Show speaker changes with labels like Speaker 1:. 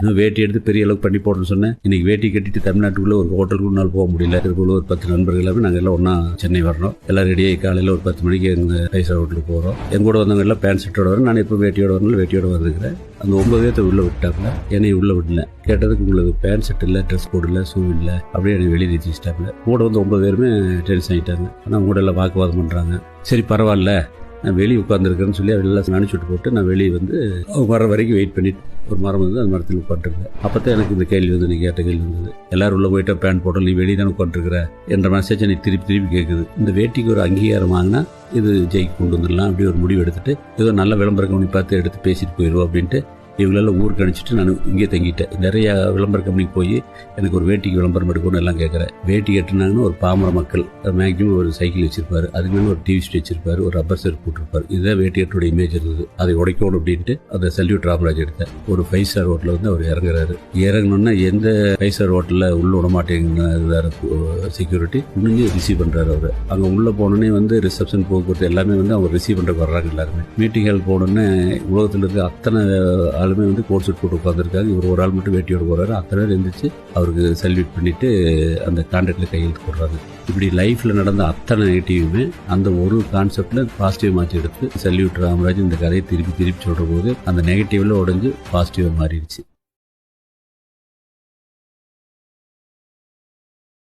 Speaker 1: இன்னும் வேட்டி எடுத்து பெரிய அளவுக்கு பண்ணி போடணும்னு சொன்னேன். இன்னைக்கு வேட்டி கட்டிட்டு தமிழ்நாட்டுக்குள்ள ஒரு ஹோட்டலுக்கு ஒரு நாள் போக முடியல. இதுக்குள்ள ஒரு 10 நண்பர்கள் எல்லாமே நாங்கள் எல்லாம் ஒன்றா சென்னை வரணும். எல்லாம் ரெடியாகி காலையில் ஒரு 10 மணிக்கு எங்கள் பைசா ரோட்டில் போகிறோம். எங்க கூட வந்தவங்க எல்லாம் பேண்ட் ஷர்ட்டோட வரும். நான் இப்போ வேட்டியோட வரணும், வேட்டியோட வந்துருக்கிறேன். அந்த 9 பேர்த்த உள்ளே விட்டாப்புல, என்னை உள்ளே விடல. கேட்டதுக்கு உங்களுக்கு பேண்ட் ஷர்ட் இல்லை, ட்ரெஸ் கோட் இல்லை, ஷூ இல்லை, அப்படியே எனக்கு வெளியே நிறுத்திச்சிட்டாப்புல. கூட வந்து 9 பேருமே டென்ஷன் ஆகிட்டாங்க. ஆனால் கூட எல்லாம் வாக்குவாதம் பண்ணுறாங்க. சரி பரவாயில்ல, நான் வெளியே உட்காந்துருக்கேன்னு சொல்லி எல்லாம் நினச்சிட்டு போட்டு நான் வெளியே வந்து வர வரைக்கும் வெயிட் பண்ணிட்டு ஒரு மரம் வந்து அந்த மரத்தில் உட்காந்துருக்கேன். அப்போ தான் எனக்கு இந்த கேள்வி வந்து, நீ கேட்ட கேள்வி வந்தது. எல்லாரும் உள்ள போயிட்டா பேண்ட் போட்டோம், நீ வெளியே தானே உட்காந்துருக்கிற என்ற மெசேஜ் நீ திருப்பி கேட்குது. இந்த வேட்டிக்கு ஒரு அங்கீகாரம் வாங்கினா இது ஜெயிக்கு கொண்டு வந்துடலாம் அப்படி ஒரு முடிவு எடுத்துட்டு ஏதோ நல்ல விளம்பர கம்பெனி பார்த்து எடுத்து பேசிட்டு போயிடுவோம் அப்படின்ட்டு இவங்களெல்லாம் ஊருக்கு அனுப்பிச்சிட்டு நான் இங்கே தங்கிட்டேன். நிறைய விளம்பர கம்பெனிக்கு போய் எனக்கு ஒரு வேட்டிக்கு விளம்பரம் எடுக்கணும்னு எல்லாம் கேட்குறேன். வேட்டி கட்டினாங்கன்னா ஒரு பாமர மக்கள் மேக்ஸிமம் ஒரு சைக்கிள் வச்சிருப்பாரு, அதுக்கு மேலே ஒரு டிவி ஸ்டே வச்சிருப்பாரு, ஒரு ரப்பர் செருப்பு போட்டிருப்பாரு. இதுதான் வேட்டி கட்டோட இமேஜ் இருந்தது. அதை உடைக்கணும் அப்படின்ட்டு அதை சல்யூட் ராமராஜ் எடுத்தேன். ஒரு 5 ஸ்டார் ஹோட்டலில் வந்து அவர் இறங்குறாரு. இறங்கணுன்னா எந்த 5 ஸ்டார் ஹோட்டலில் உள்ள விட மாட்டேங்கிறாரு செக்யூரிட்டி, முடிஞ்சு ரிசீவ் பண்ணுறாரு. அவர் அங்கே உள்ளே போனோடனே வந்து ரிசப்ஷன் போக்குவரத்து எல்லாமே வந்து அவங்க ரிசீவ் பண்ணுறதுக்கு வர்றாங்க. எல்லாருமே மீட்டிங் ஹால் போனோடனே உலகத்தில் இருக்க அத்தனை ஆளுமே வந்து கோட் சூட் போட்டு உட்காந்துருக்காங்க. இவர் ஒரு ஆள் மட்டும் வேட்டியோட போறாரு. அத்தனை பேர் எழுந்திரிச்சு அவருக்கு சல்யூட் பண்ணிட்டு அந்த கான்ட்ராக்ட்ல கையெழுத்து போடுறாங்க. இப்படி லைஃப்ல நடந்த அத்தனை நெகட்டிவுமே அந்த ஒரு கான்செப்ட்ல பாசிட்டிவ் மாற்றி எடுத்து சல்யூட் ராமராஜ் இந்த கதையை திருப்பி சொல்ற போது அந்த நெகட்டிவ்ல உடைஞ்சு பாசிட்டிவா மாறிடுச்சு.